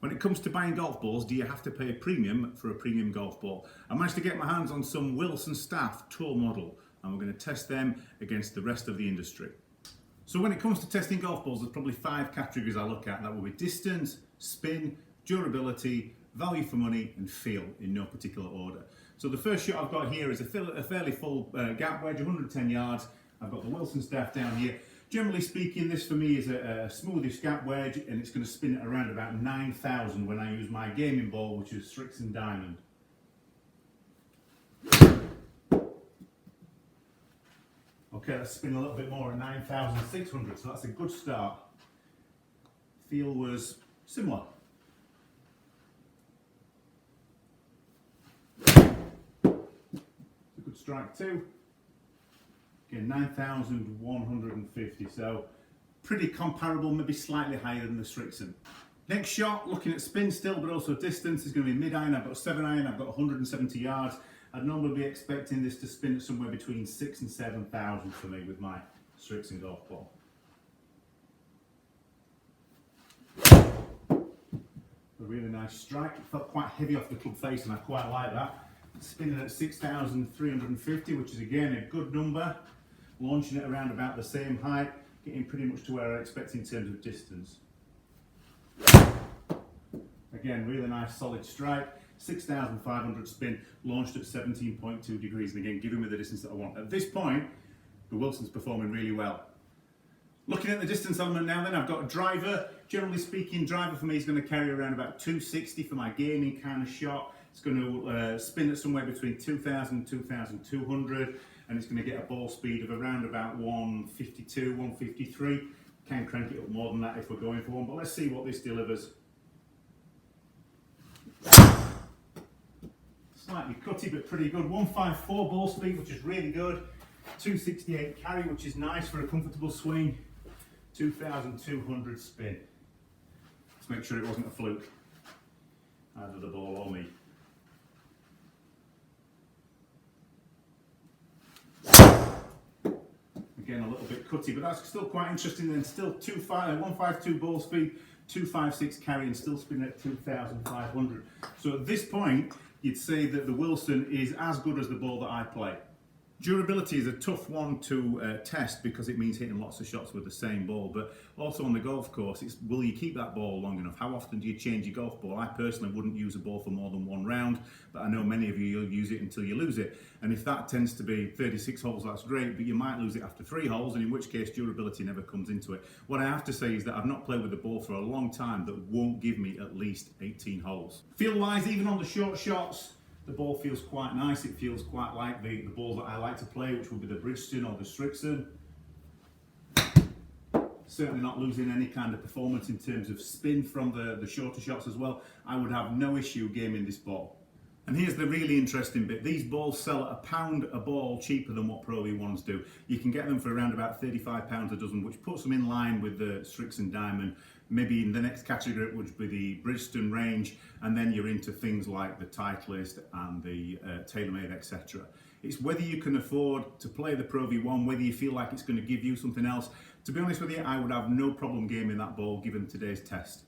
When it comes to buying golf balls, do you have to pay a premium for a premium golf ball? I managed to get my hands on some Wilson Staff Tour Model, and we're going to test them against the rest of the industry. So when it comes to testing golf balls, there's probably 5 categories I look at. That will be distance, spin, durability, value for money, and feel in no particular order. So the first shot I've got here is a fairly full gap wedge, 110 yards. I've got the Wilson Staff down here. Generally speaking, this for me is a smoothish gap wedge, and it's going to spin at around about 9,000 when I use my gaming ball, which is Srixon Diamond. Okay, let's spin a little bit more at 9,600, so that's a good start. Feel was similar. It's a good strike too. Again, 9,150, so pretty comparable, maybe slightly higher than the Srixon. Next shot, looking at spin still, but also distance, is going to be mid-iron. I've got 7-iron, I've got 170 yards. I'd normally be expecting this to spin at somewhere between 6,000 and 7,000 for me with my Srixon golf ball. A really nice strike. It felt quite heavy off the club face, and I quite like that. Spinning at 6,350, which is again a good number. Launching it around about the same height, getting pretty much to where I expect in terms of distance. Again, really nice solid strike. 6,500 spin, launched at 17.2 degrees, and again giving me the distance that I want. At this point, the Wilson's performing really well. Looking at the distance element now then, I've got a driver. Generally speaking, driver for me is going to carry around about 260 for my gaming kind of shot. It's going to spin at somewhere between 2,000 and 2,200, and it's going to get a ball speed of around about 152, 153. Can crank it up more than that if we're going for one, but let's see what this delivers. Slightly cutty, but pretty good. 154 ball speed, which is really good. 268 carry, which is nice for a comfortable swing. 2,200 spin. Let's make sure it wasn't a fluke, either the ball or me. Again, a little bit cutty, but that's still quite interesting. Then still 152 ball speed, 256 carry, and still spinning at 2,500. So at this point, you'd say that the Wilson is as good as the ball that I play. Durability is a tough one to test because it means hitting lots of shots with the same ball, but also on the golf course, it's will you keep that ball long enough? How often do you change your golf ball? I personally wouldn't use a ball for more than one round, but I know many of you, you'll use it until you lose it. And if that tends to be 36 holes, that's great, but you might lose it after 3 holes, and in which case durability never comes into it. What I have to say is that I've not played with the ball for a long time that won't give me at least 18 holes. Feel-wise, even on the short shots, the ball feels quite nice. It feels quite like the balls that I like to play, which would be the Bridgestone or the Srixon. Certainly not losing any kind of performance in terms of spin from the shorter shots as well. I would have no issue gaming this ball. And here's the really interesting bit. These balls sell at £1 a ball cheaper than what Pro V1s do. You can get them for around about £35 a dozen, which puts them in line with the Srixon Diamond. Maybe in the next category would be the Bridgestone range, and then you're into things like the Titleist and the TaylorMade, etc. It's whether you can afford to play the Pro V1, whether you feel like it's going to give you something else. To be honest with you, I would have no problem gaming that ball given today's test.